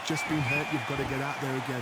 You've just been hurt. You've got to get out there again.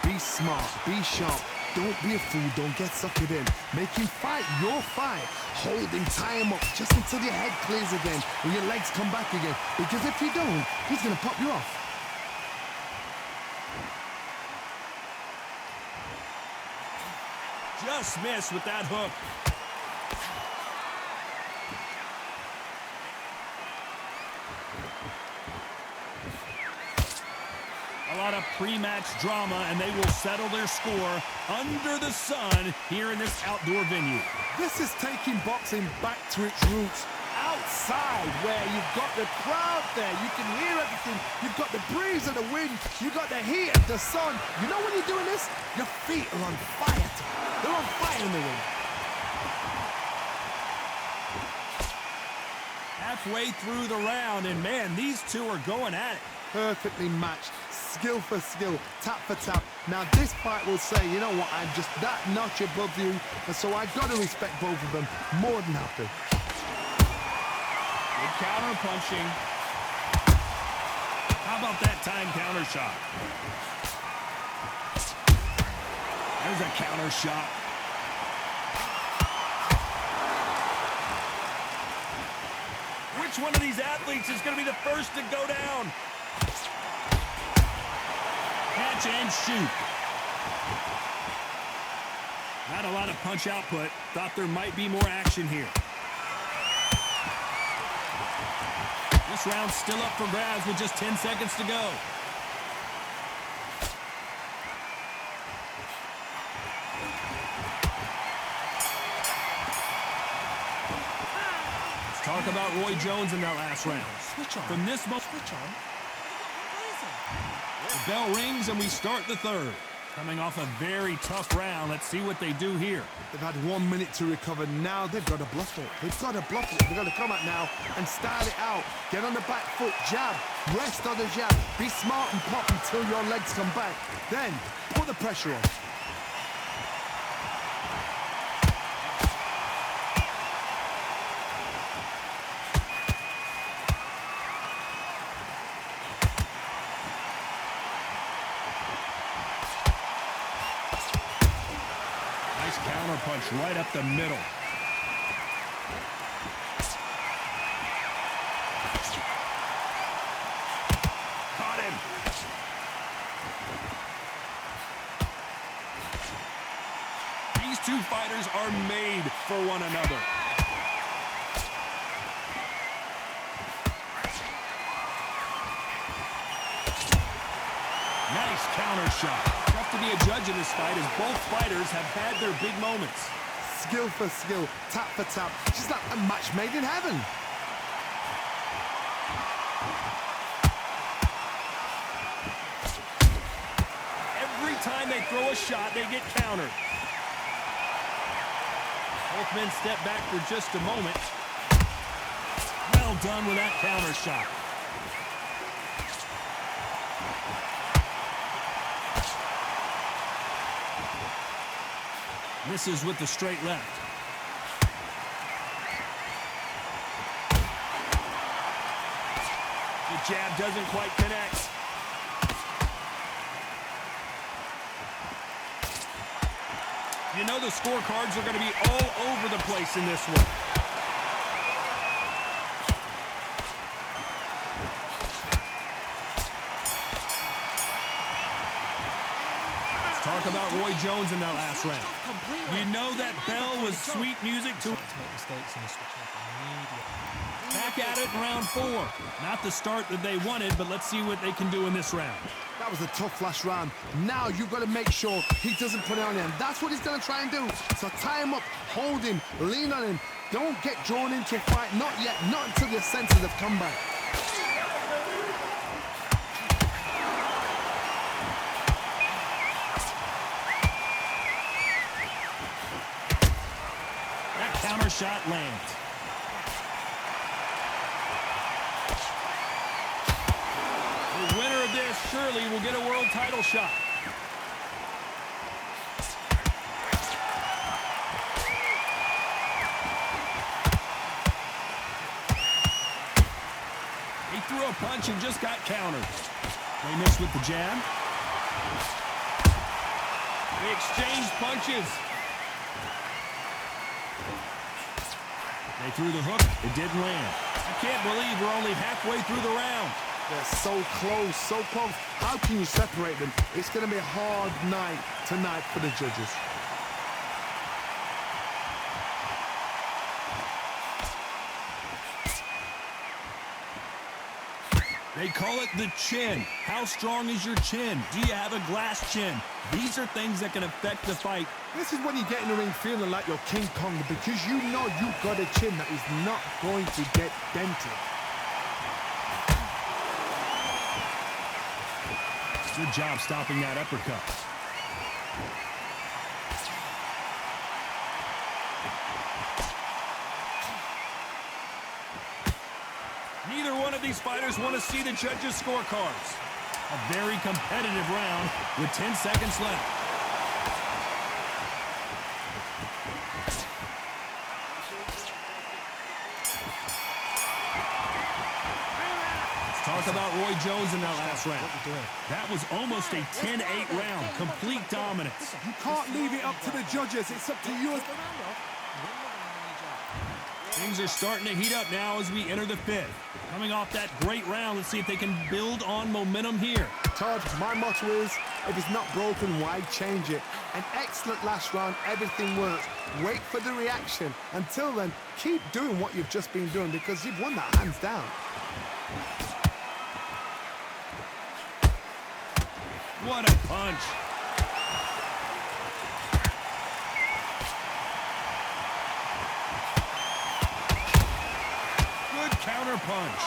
Be smart. Be sharp. Don't be a fool. Don't get suckered in. Make him fight your fight. Hold him, tie him up just until your head clears again and your legs come back again. Because if you don't, he's going to pop you off. Just missed with that hook. A lot of pre-match drama, and they will settle their score under the sun here in this outdoor venue. This is taking boxing back to its roots. Outside, where you've got the crowd there, you can hear everything. You've got the breeze of the wind, you've got the heat of the sun. You know when you're doing this? Your feet are on fire. They're on fire in the ring. Halfway through the round, and man, these two are going at it. Perfectly matched, skill for skill, tap for tap. Now this fight will say, you know what, I'm just that notch above you, and so I've got to respect both of them more than happy. Good counter punching. How about that time counter shot? There's a counter shot. Which one of these athletes is going to be the first to go down? Catch and shoot. Not a lot of punch output. Thought there might be more action here. This round's still up for grabs with just 10 seconds to go. Let's talk about Roy Jones in that last round. Switch on. From this moment, Switch on. the bell rings and we start the third. Coming off a very tough round, let's see what they do here. They've had 1 minute to recover. Now they've got to bluff it. They've got to bluff it. They've got to come out now and style it out. Get on the back foot, jab, rest on the jab. Be smart and pop until your legs come back. Then put the pressure on. Counter punch right up the middle. Caught him. These two fighters are made for one another. Nice counter shot. Tough to be a judge in this fight as both fighters have had their big moments. Skill for skill, tap for tap. Just like a match made in heaven. Every time they throw a shot, they get countered. Both men step back for just a moment. Well done with that counter shot. Misses with the straight left. The jab doesn't quite connect. You know the scorecards are going to be all over the place in this one. Talk about Roy Jones in that last round. You know that bell was sweet music to back at it in round 4. Not the start that they wanted, but let's see what they can do in this round. That was a tough last round. Now you've got to make sure he doesn't put it on him. That's what he's going to try and do. So tie him up, hold him, lean on him. Don't get drawn into a fight. Not yet. Not until your senses have come back. Counter shot lands. The winner of this surely will get a world title shot. He threw a punch and just got countered. They miss with the jab. They exchange punches. They threw the hook. It didn't land. I can't believe we're only halfway through the round. They're so close, so close. How can you separate them? It's going to be a hard night tonight for the judges. They call it the chin. How strong is your chin? Do you have a glass chin? These are things that can affect the fight. This is when you get in the ring feeling like you're King Kong because you know you've got a chin that is not going to get dented. Good job stopping that uppercut. Neither one of these fighters want to see the judges' scorecards. A very competitive round with 10 seconds left. Let's talk about Roy Jones in that last round. That was almost a 10-8 round, complete dominance. You can't leave it up to the judges. It's up to you. Things are starting to heat up now as we enter the fifth. Coming off that great round, let's see if they can build on momentum here. Todd, my motto is, if it's not broken, why change it? An excellent last round, everything works. Wait for the reaction. Until then, keep doing what you've just been doing because you've won that hands down. What a punch. Counter punch.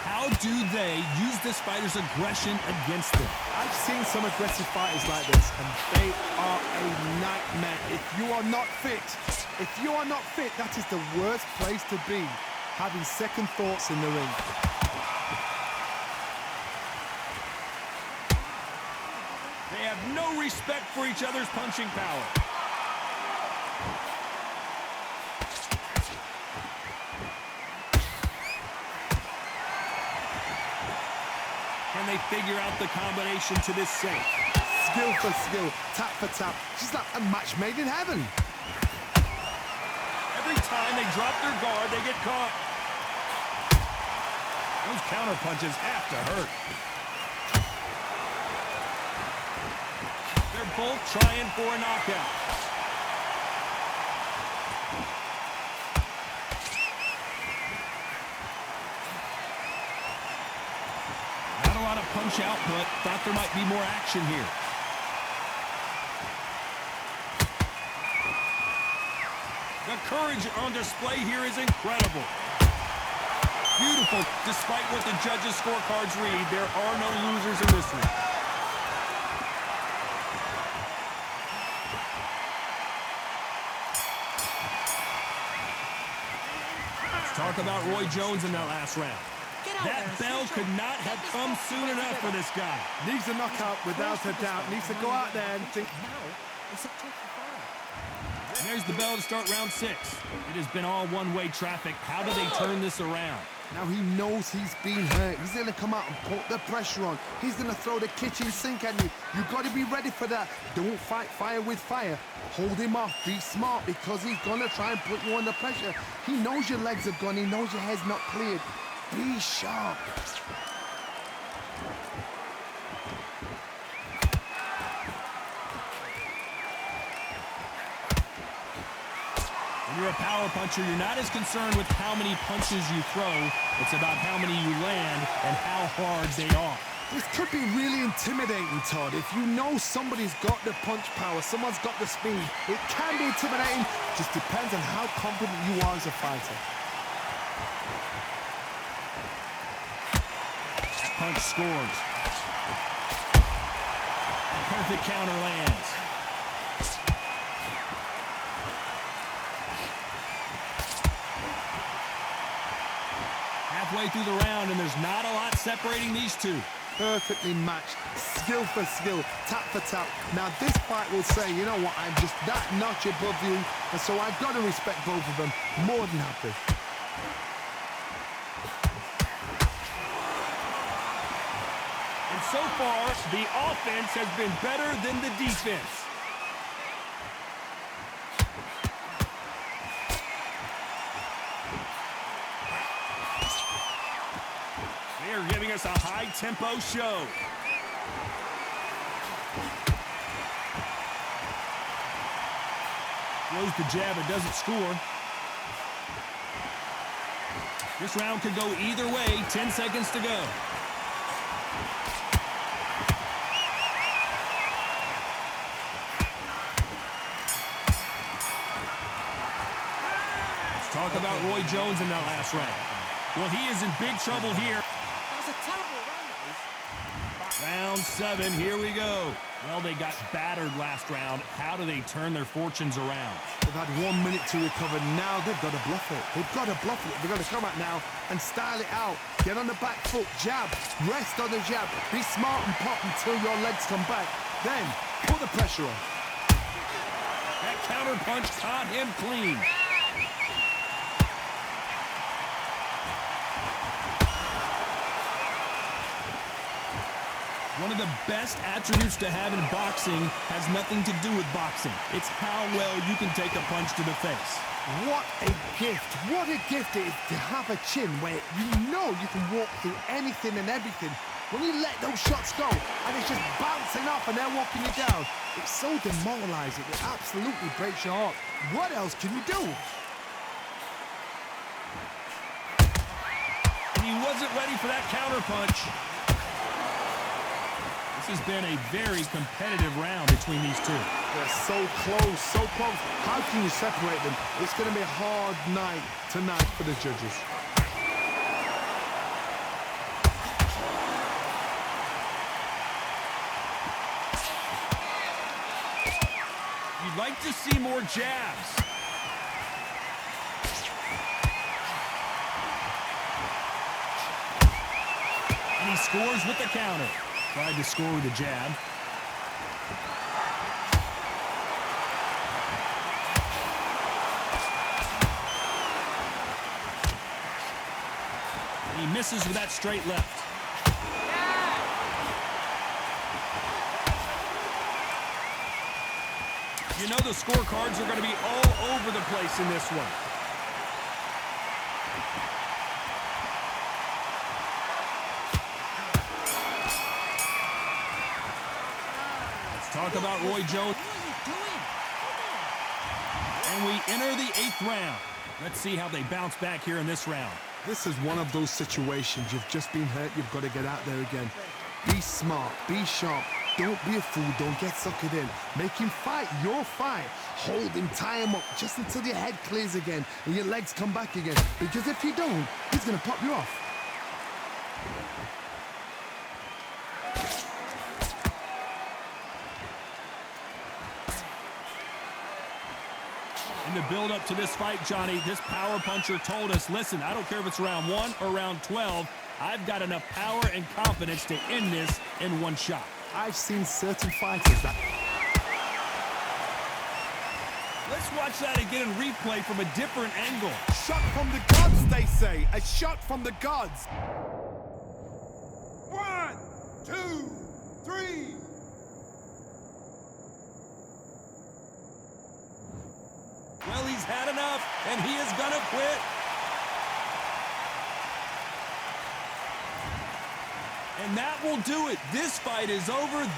How do they use this fighter's aggression against them? I've seen some aggressive fighters like this, and they are a nightmare. If you are not fit, that is the worst place to be, having second thoughts in the ring. They have no respect for each other's punching power. Can they figure out the combination to this safe? Skill for skill, tap for tap. She's like a match made in heaven. Every time they drop their guard, they get caught. Those counter punches have to hurt. They're both trying for a knockout. Punch output. Thought there might be more action here. The courage on display here is incredible. Beautiful. Despite what the judges' scorecards read, there are no losers in this one. Let's talk about Roy Jones in that last round. That bell could not have come soon enough for this guy. Needs a knockout without a doubt. Needs to go out there and think. And there's the bell to start round 6. It has been all one-way traffic. How do they turn this around? Now he knows he's been hurt. He's going to come out and put the pressure on. He's going to throw the kitchen sink at you. You've got to be ready for that. Don't fight fire with fire. Hold him off. Be smart because he's going to try and put you under pressure. He knows your legs have gone. He knows your head's not cleared. Be sharp. When you're a power puncher, you're not as concerned with how many punches you throw. It's about how many you land and how hard they are. This could be really intimidating, Todd. If you know somebody's got the punch power, someone's got the speed, it can be intimidating. Just depends on how confident you are as a fighter. Punch scores. Perfect counter lands. Halfway through the round, and there's not a lot separating these two. Perfectly matched, skill for skill, tap for tap. Now this fight will say, you know what, I'm just that notch above you, and so I've got to respect both of them. More than happy. And so far, the offense has been better than the defense. They are giving us a high-tempo show. Throws the jab and doesn't score. This round could go either way. 10 seconds to go. Let's talk about Roy Jones in that last round. Well, he is in big trouble here. That was a terrible round. Round 7, here we go. Well, they got battered last round. How do they turn their fortunes around? They've had 1 minute to recover. Now they've got to bluff it. They've got to bluff it. They've got to come out now and style it out. Get on the back foot, jab, rest on the jab. Be smart and pop until your legs come back. Then put the pressure on. That counter punch caught him clean. One of the best attributes to have in boxing has nothing to do with boxing. It's how well you can take a punch to the face. What a gift. What a gift it is to have a chin where you know you can walk through anything and everything. When you let those shots go and it's just bouncing off and they're walking you down, it's so demoralizing. It absolutely breaks your heart. What else can you do? And he wasn't ready for that counter punch. This has been a very competitive round between these two. They're so close, so close. How can you separate them? It's going to be a hard night tonight for the judges. You'd like to see more jabs. And he scores with the counter. Tried to score with a jab. And he misses with that straight left. You know the scorecards are going to be all over the place in this one. Talk about Roy Jones. And we enter the 8th round. Let's see how they bounce back here in this round. This is one of those situations. You've just been hurt. You've got to get out there again. Be smart. Be sharp. Don't be a fool. Don't get suckered in. Make him fight your fight. Hold him. Tie him up just until your head clears again and your legs come back again. Because if you don't, he's going to pop you off. In the build-up to this fight, Johnny, this power puncher told us, listen, I don't care if it's round 1 or round 12, I've got enough power and confidence to end this in one shot. I've seen certain fighters that... Let's watch that again in replay from a different angle. Shot from the gods, they say. A shot from the gods. 1, 2, 3. Well, he's had enough, and he is gonna quit. And that will do it. This fight is over.